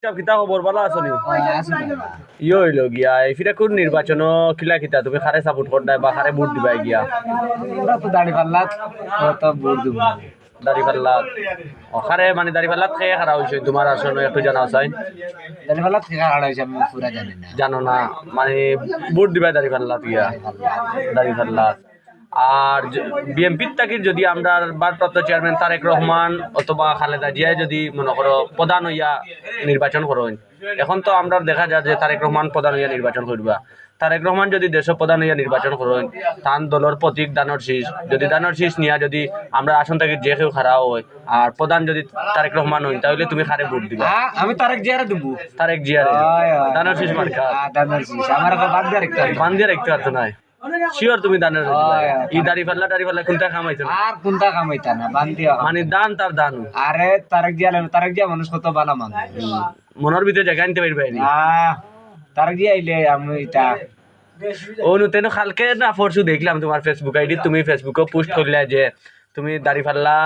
কিতা খবর ভালো আছো নি? ইয়ে হইল গিয়া এফিরা কোন নির্বাচন কিলা কিতা তুমি খারে সাপোর্ট করদাই বা খারে ভোট দিবাই গিয়া? ওরা তো দাড়ি পাল্লাত তো ভোট দিব। দাড়িপাল্লাত খারে মানে দাড়িপাল্লাত খেয়ে খারা হয়েছে তোমার আসলে একটু জানা চাই। দাড়ি পাল্লাত থেকে হারা হয়েছে আমি পুরা জানি না। জানো না মানে ভোট দিবাই দাড়িপাল্লাত গিয়া দাড়িপাল্লাত। আর বিএনপির তাকির যদি আমরা ভারপ্রাপ্ত চেয়ারম্যান তারেক রহমান অথবা খালেদা জিয়ায় যদি মনে করো প্রধান হইয়া নির্বাচন করেন, এখন তো আমরা দেখা যায় যে তারেক রহমান প্রধান হইয়া নির্বাচন করবা। তারেক রহমান যদি দেশ প্রধান হইয়া নির্বাচন করেন, তান দলের প্রতীক দানর শীষ, যদি দানর শীষ নিয়া যদি আমরা আসন থাকি যে কেউ খারাপ হয় আর প্রধান যদি তারেক রহমান হই, তাহলে তুমি খারে ভোট দিবা? আমি তারেক জিয়ারে দেব। তারেক জিয়ারে দানর শীষ মার্কা দানর শীষ আমার বাদ দিয়ে রাখতে হবে। বান দিয়ে রাখতে পারতো না। শিওর তুমি দানের ই দাড়ি ফাল্লা কোনটা কামাইছো না? আর কোনটা কামাইতা না বান দিয়া মানে দান তার দান। আরে তারেক জিয়া মানুষ কত ভালো মানুষ। মনের ভিতরে জায়গা আনতে পারবে না। তারেক জিয়া আইলে আমি এটা অনু তেন কালকে না পরশু দেখলাম তোমার ফেসবুক আইডি, তুমি ফেসবুকে পোস্ট করলে যে তুমি দাড়ি ফাল্লা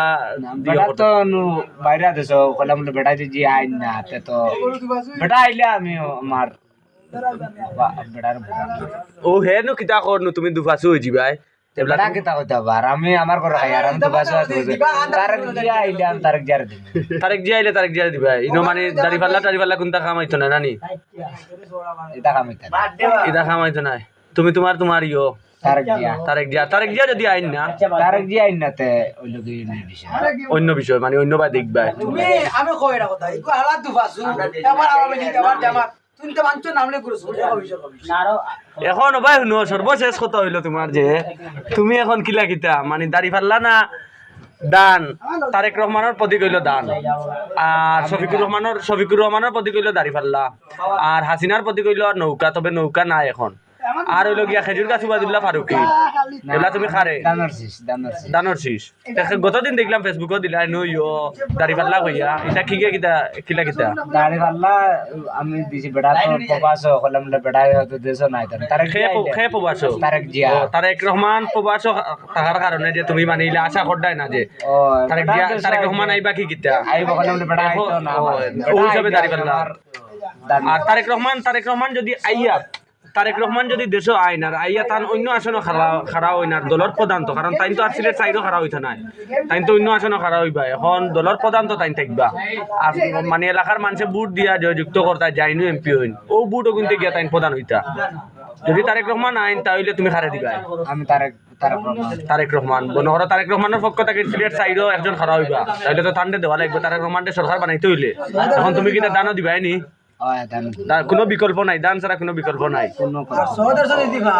বেটা তো বাইরে দেশ কলাম বেটা যে আইন না তো বেটা আইলে আমি আমার বেটার ও হে নু কিতা করনু তুমি দুফাসু হই যাবাই বেটা কিতা কইতা বার আমি আমার করে খাই আর আমি তো বাসা তারেক জিয়া আইলে আমি তারেক জিয়ার দিই। তারেক জিয়া আইলে তারেক জিয়া দিবা ইনো মানে দাড়ি ফাল্লা কোনটা কামাইতো না নানি? এটা কামাইতা না এটা কামাইতো না। তুমি তোমার ইয়ো তারেক জিয়া যদি আইন না তারেক জিয়া আইন না তে ওই লোক অন্য বিষয় মানে অন্য বা দেখবা তুমি আমি কই এটা কথা ইকো হালাত দুফাসু আবার আওয়ামী লীগ আবার জামাত তুমি তো মানছো নামলে করেছো এখন ভাই শুনো সর্বশেষ কথা হইলো তোমার যে তুমি এখন কিলা কিতা মানে দাড়ি ফাল্লা না দান? তারেক রহমানের প্রতীক হইল দান, আর শফিকুর রহমানের প্রতীক হইল দাড়ি ফাল্লা, আর হাসিনার প্রতীক হইল নৌকা, তবে নৌকা নাই এখন। আর হইল গিয়া খেজুর গাছ উবাদুল্লাহ ফারুকি, এগুলা তুমি খারে দানর শীষ। গতদিন দেখলাম ফেসবুকও দিলা নইও দাড়ি ফাল্লা কইয়া, এটা কিলা কিতা দাড়ি পাল্লা আমি দিছি বেটা তো প্রবাস হলাম বেটা হয়তো দেশ নাই তারেক খে প্রবাস তারেক জিয়া তারেক রহমান প্রবাস থাকার কারণে যে তুমি মানে ইলা আশা করদাই না যে তারেক রহমান আইবা কি কিতা আইব হলাম বেটা আইতো না ও হিসাবে দাড়ি পাল্লা। আর তারেক রহমান যদি আইয়া তারেক রহমান যদি দেশ আইন আর আইয়া তান অন্য আসনও খাড়া হই না দলর প্রধান তো, কারণ তাই তো আর সিলেট সাইডও খাড়া হইতো না, তাই তো অন্য আসনও খাড়া হইবা। এখন দলর প্রধান তো তাই থাকবা আর মানে এলাকার মানুষে বুট দিয়া জয়যুক্ত করতা যাইনো এমপি হইন, ও বুটও কিন্তু গিয়া তাই প্রধান হইতা। যদি তারেক রহমান আইন তাহলে তুমি খারে দিবা? আমি তারেক রহমান বনহর তারেক রহমানের পক্ষ থেকে সিলেট সাইডও একজন খাড়া হইবা, তাহলে তো তান্ডে দেওয়া লাগবে। তারেক রহমানকে সরকার বানাইতে হইলে এখন তুমি কিনা দানও দিবাই নি? কোনো বিকল্প নাই, দান ছাড়া কোনো বিকল্প নাই। আর সহদর সঙ্গে দিবা